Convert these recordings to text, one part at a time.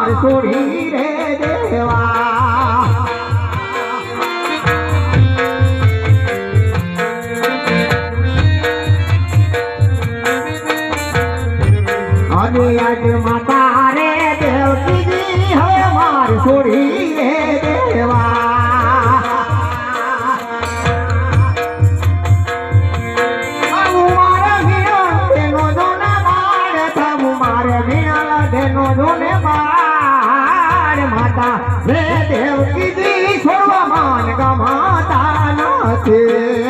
માર છોડી રે દેવા અને આજ માતા રે દેવકીજી હવે માર છોડી રે દેવા મારે વીણા તેનો જોને માર થવું મારે વીણા તેનો જોને માર માતા રે દેવકીજી છોડવા માન ગમાતા નથી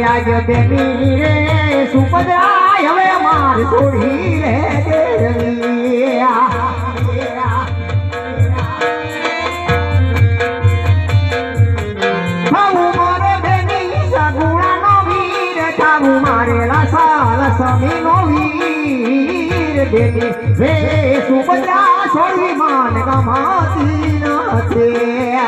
આજ દેવી રે સુભદ્રા હવે માર છોડી રે દેવી થાવું મારે દેવી સગુણાનો વીર થાવું મારે રસાલ સમીનો વીર દેવી રે સુભદ્રા છોડવી માન ગમાતી નથી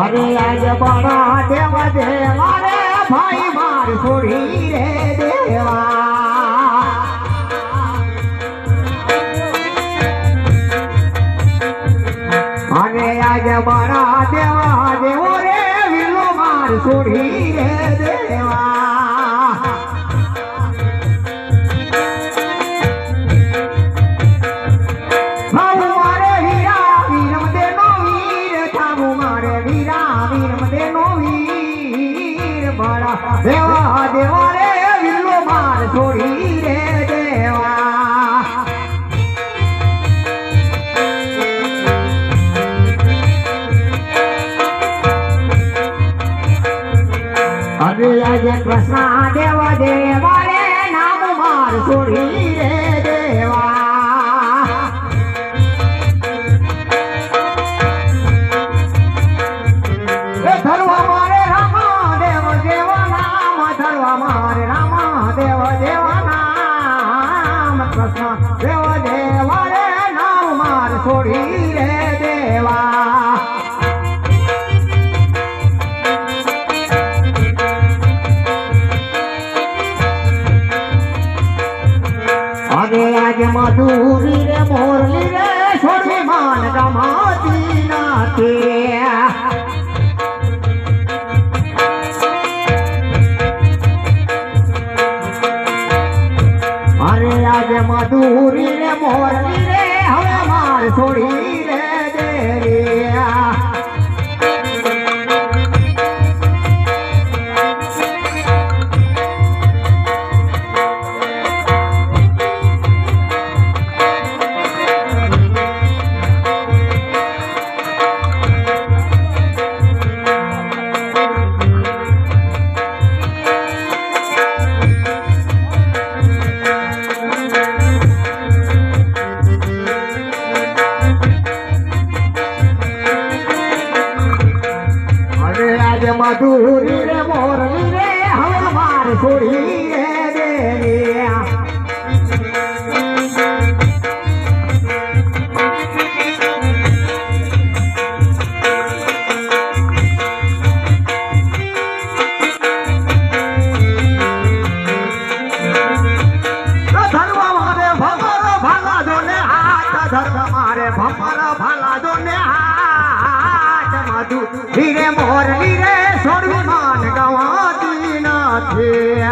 અરે આજ બડા દેવા દે મારે ભાઈ માર છોડી રે દેવા અને આજ બડા દેવા દેવો રે વિલો માર છોડી રે દેવા મારે હીરા વીરમ દેનો વીર થાવું મારે દેવા દેવા રે વિલ્લો માર છોડી રે દેવા અરે આજે કૃષ્ણ દેવા દેવા રે નામ માર છોડી રે દેવા ધરવા મારે રામાદેવ દેવા નામ ધરવા મારે રામાદેવ દેવા નામ કૃષ્ણ દેવ દેવા રે નામ માર છોડી રે દેવા અને આજે મધુરી રે મોરલી રે છોડી માન ગમાતી નથી આજે મધુરી રે મોરલી રે હવે માર છોડી રે દેવી મધુરી રે મોરલી રે હવે માર છોડી રે દેવી ધરવા મારે ભમર ભાલા જોને હાથ ધરવા મારે ભમર ભાલા જોને હાથ મધુરી રે મોરલી રે છોડવી માન ગવાતી નથી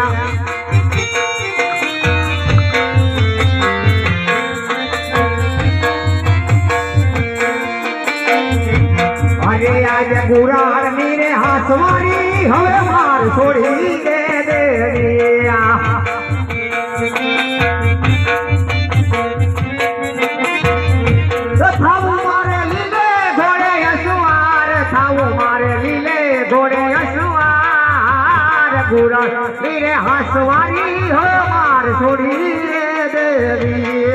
અરે આજે ગુરાળ ની રે હાસવારી હવે માર છોડી દે દેવી થાવું મારે લીલે ઘોડે અસવાર થાવું મારે લીલે ઘોડે અસવાર ગુરાળ ની રે હાસવારી હવે માર છોડી દે દેવી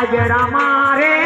આજે રામા રે